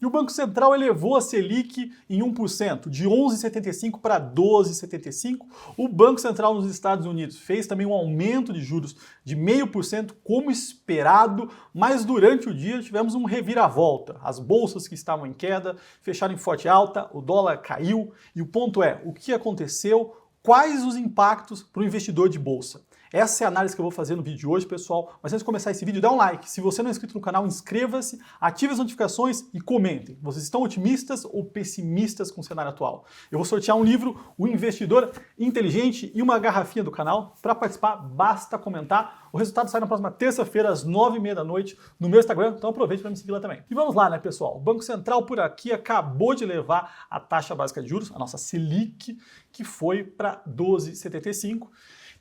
E o Banco Central elevou a Selic em 1%, de 11,75 para 12,75. O Banco Central nos Estados Unidos fez também um aumento de juros de 0,5%, como esperado, mas durante o dia tivemos um reviravolta. As bolsas que estavam em queda fecharam em forte alta, o dólar caiu, e o ponto é, o que aconteceu? Quais os impactos para o investidor de bolsa? Essa é a análise que eu vou fazer no vídeo de hoje, pessoal. Mas antes de começar esse vídeo, dá um like. Se você não é inscrito no canal, inscreva-se, ative as notificações e comentem. Vocês estão otimistas ou pessimistas com o cenário atual? Eu vou sortear um livro, O Investidor Inteligente, e uma garrafinha do canal. Para participar, basta comentar. O resultado sai na próxima terça-feira, às 9h30 da noite, no meu Instagram. Então aproveite para me seguir lá também. E vamos lá, né, pessoal? O Banco Central por aqui acabou de levar a taxa básica de juros, a nossa Selic, que foi para 12,75.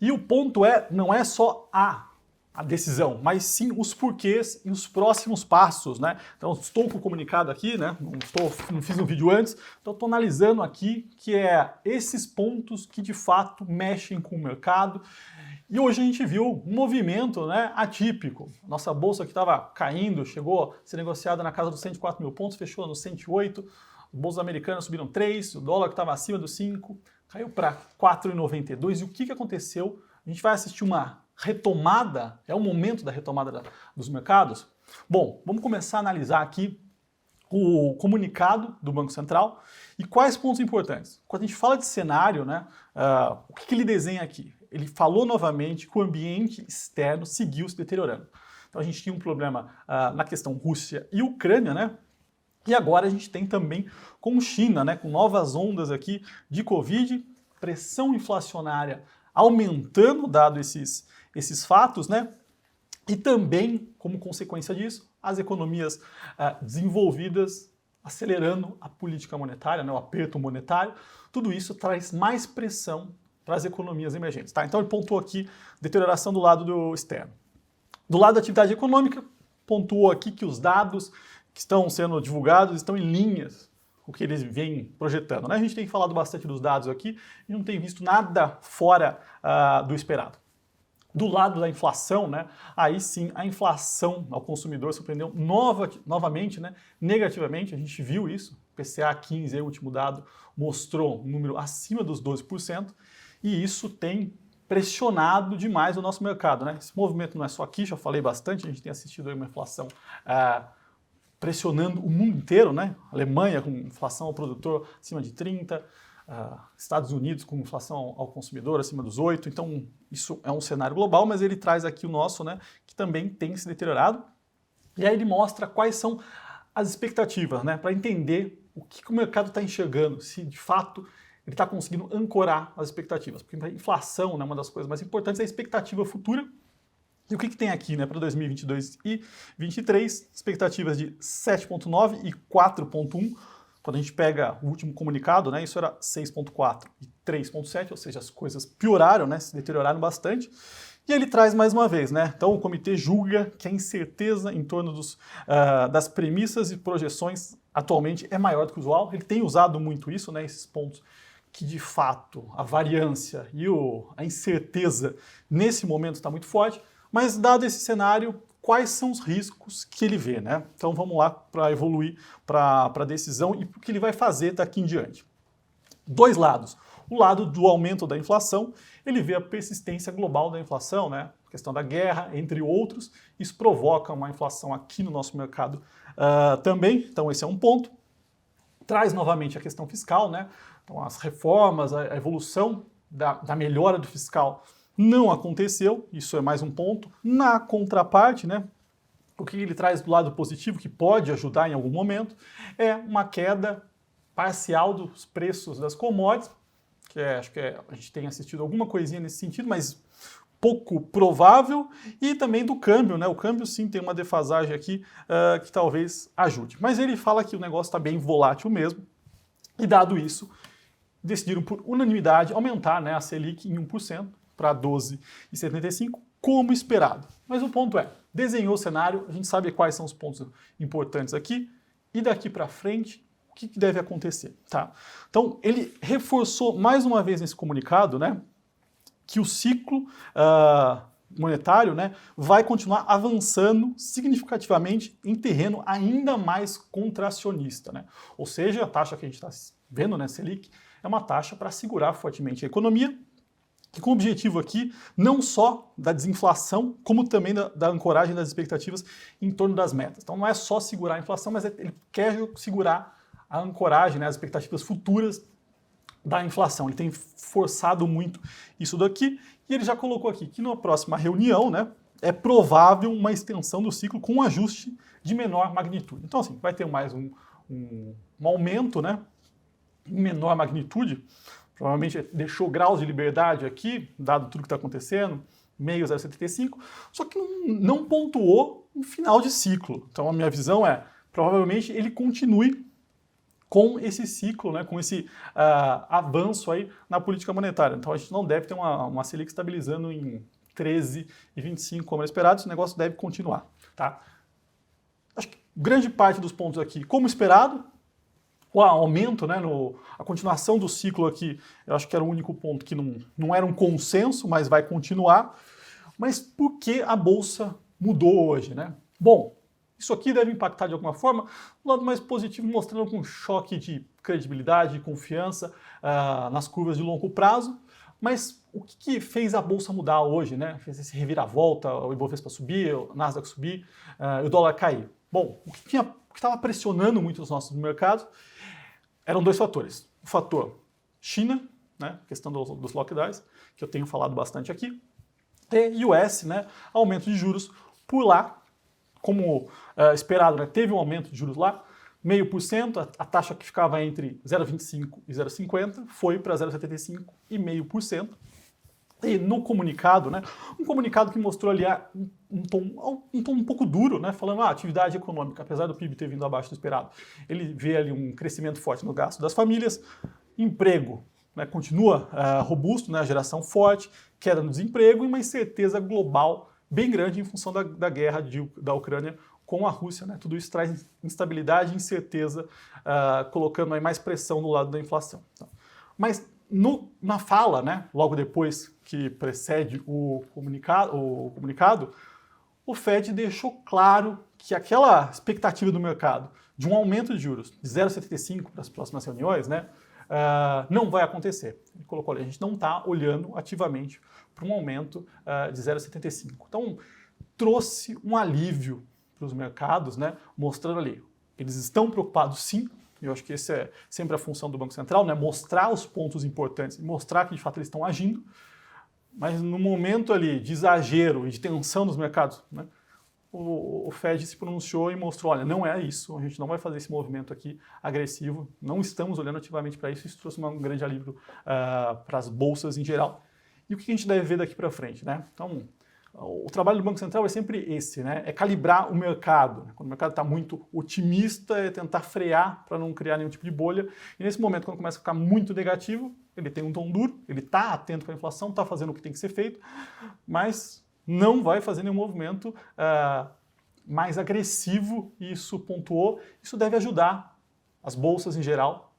E o ponto é, não é só a decisão, mas sim os porquês e os próximos passos, né? Então estou com o comunicado aqui, né? Não fiz um vídeo antes, então estou analisando aqui que é esses pontos que de fato mexem com o mercado. E hoje a gente viu um movimento, né, atípico. Nossa bolsa que estava caindo, chegou a ser negociada na casa dos 104 mil pontos, fechou nos 108. As bolsas americanas subiram 3, o dólar que estava acima dos 5 caiu para 4,92. E o que aconteceu? A gente vai assistir uma retomada, é o momento da retomada dos mercados? Bom, vamos começar a analisar aqui o comunicado do Banco Central e quais pontos importantes. Quando a gente fala de cenário, né, o que ele desenha aqui? Ele falou novamente que o ambiente externo seguiu se deteriorando. Então a gente tinha um problema na questão Rússia e Ucrânia, né? E agora a gente tem também com China, né, com novas ondas aqui de Covid, pressão inflacionária aumentando, dado esses fatos, né? E também, como consequência disso, as economias desenvolvidas acelerando a política monetária, né, o aperto monetário. Tudo isso traz mais pressão para as economias emergentes. Tá? Então ele pontuou aqui deterioração do lado do externo. Do lado da atividade econômica, pontuou aqui que os dados que estão sendo divulgados estão em linhas com o que eles vêm projetando, né? A gente tem falado bastante dos dados aqui e não tem visto nada fora do esperado. Do lado da inflação, né? Aí sim, a inflação ao consumidor surpreendeu novamente, né? Negativamente, a gente viu isso. PCA 15, aí, o último dado, mostrou um número acima dos 12%, e isso tem pressionado demais o nosso mercado, né? Esse movimento não é só aqui, já falei bastante, a gente tem assistido aí uma inflação pressionando o mundo inteiro, né? Alemanha com inflação ao produtor acima de 30, Estados Unidos com inflação ao consumidor acima dos 8, então isso é um cenário global, mas ele traz aqui o nosso, né, que também tem se deteriorado, e aí ele mostra quais são as expectativas, né, para entender o que o mercado está enxergando, se de fato ele está conseguindo ancorar as expectativas, porque a inflação, né, uma das coisas mais importantes é a expectativa futura. E o que tem aqui, né, para 2022 e 2023? Expectativas de 7,9 e 4,1. Quando a gente pega o último comunicado, né, isso era 6,4 e 3,7, ou seja, as coisas pioraram, né, se deterioraram bastante. E ele traz mais uma vez, né? Então o comitê julga que a incerteza em torno das premissas e projeções atualmente é maior do que o usual. Ele tem usado muito isso, né, esses pontos que de fato a variância e a incerteza nesse momento está muito forte. Mas, dado esse cenário, quais são os riscos que ele vê, né? Então vamos lá para evoluir para a decisão e o que ele vai fazer daqui em diante. Dois lados. O lado do aumento da inflação, ele vê a persistência global da inflação, né? A questão da guerra, entre outros. Isso provoca uma inflação aqui no nosso mercado também. Então esse é um ponto. Traz novamente a questão fiscal, né? Então as reformas, a evolução da melhora do fiscal não aconteceu, isso é mais um ponto. Na contraparte, né, o que ele traz do lado positivo, que pode ajudar em algum momento, é uma queda parcial dos preços das commodities, que acho que a gente tem assistido alguma coisinha nesse sentido, mas pouco provável, e também do câmbio, né? O câmbio sim tem uma defasagem aqui que talvez ajude. Mas ele fala que o negócio está bem volátil mesmo, e dado isso, decidiram por unanimidade aumentar, né, a Selic em 1%, para 12,75, como esperado. Mas o ponto é, desenhou o cenário, a gente sabe quais são os pontos importantes aqui, e daqui para frente, o que deve acontecer, tá? Então, ele reforçou mais uma vez nesse comunicado, né, que o ciclo monetário, né, vai continuar avançando significativamente em terreno ainda mais contracionista, né? Ou seja, a taxa que a gente está vendo, né, Selic, é uma taxa para segurar fortemente a economia, e com o objetivo aqui não só da desinflação, como também da ancoragem das expectativas em torno das metas. Então não é só segurar a inflação, mas ele quer segurar a ancoragem, né, as expectativas futuras da inflação. Ele tem forçado muito isso daqui, e ele já colocou aqui que na próxima reunião, né, é provável uma extensão do ciclo com um ajuste de menor magnitude. Então assim, vai ter mais um aumento, né, em menor magnitude. Provavelmente deixou graus de liberdade aqui, dado tudo que está acontecendo, meio 0,75, só que não pontuou um final de ciclo. Então a minha visão é, provavelmente ele continue com esse ciclo, né, com esse avanço aí na política monetária. Então a gente não deve ter uma Selic estabilizando em 13,25 como era esperado, esse negócio deve continuar. Tá? Acho que grande parte dos pontos aqui, como esperado, o aumento, né, a continuação do ciclo aqui, eu acho que era o único ponto que não era um consenso, mas vai continuar. Mas por que a Bolsa mudou hoje, né? Bom, isso aqui deve impactar de alguma forma, do lado mais positivo, mostrando algum choque de credibilidade, de confiança nas curvas de longo prazo. Mas o que fez a Bolsa mudar hoje, né? Fez esse reviravolta, o Ibovespa subir, o Nasdaq subir, e o dólar cair. Bom, o que estava pressionando muito os nossos mercados eram dois fatores. O fator China, né, questão dos lockdowns, que eu tenho falado bastante aqui, e US, né, aumento de juros por lá, como esperado, né, teve um aumento de juros lá, 0,5%, a taxa que ficava entre 0,25% e 0,50% foi para 0,75% e 0,5%. E no comunicado, né, um comunicado que mostrou ali um tom um pouco duro, né, falando atividade econômica, apesar do PIB ter vindo abaixo do esperado, ele vê ali um crescimento forte no gasto das famílias, emprego, né, continua robusto, né, geração forte, queda no desemprego e uma incerteza global bem grande em função da guerra da Ucrânia com a Rússia, né, tudo isso traz instabilidade e incerteza, colocando aí mais pressão no lado da inflação. Então, mas na fala, né, logo depois que precede o comunicado, o Fed deixou claro que aquela expectativa do mercado de um aumento de juros de 0,75 para as próximas reuniões, né, não vai acontecer. Ele colocou ali, a gente não está olhando ativamente para um aumento de 0,75. Então, trouxe um alívio para os mercados, né, mostrando ali, eles estão preocupados sim. Eu acho que essa é sempre a função do Banco Central, né? Mostrar os pontos importantes, mostrar que de fato eles estão agindo, mas no momento ali de exagero e de tensão nos mercados, né, o Fed se pronunciou e mostrou, olha, não é isso, a gente não vai fazer esse movimento aqui agressivo, não estamos olhando ativamente para isso, isso trouxe um grande alívio para as bolsas em geral. E o que a gente deve ver daqui para frente, né? Então, o trabalho do Banco Central é sempre esse, né? É calibrar o mercado. Quando o mercado está muito otimista, é tentar frear para não criar nenhum tipo de bolha. E nesse momento, quando começa a ficar muito negativo, ele tem um tom duro, ele está atento para a inflação, está fazendo o que tem que ser feito, mas não vai fazer nenhum movimento mais agressivo, e isso pontuou. Isso deve ajudar as bolsas em geral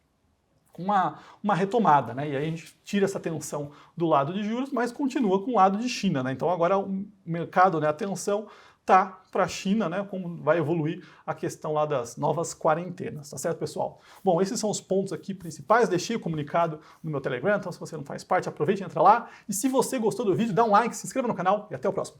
com uma retomada, né? E aí a gente tira essa tensão do lado de juros, mas continua com o lado de China, né? Então agora o mercado, né, a atenção tá para a China, né? Como vai evoluir a questão lá das novas quarentenas, tá certo, pessoal? Bom, esses são os pontos aqui principais. Deixei o comunicado no meu Telegram, então se você não faz parte, aproveite e entra lá. E se você gostou do vídeo, dá um like, se inscreva no canal e até o próximo.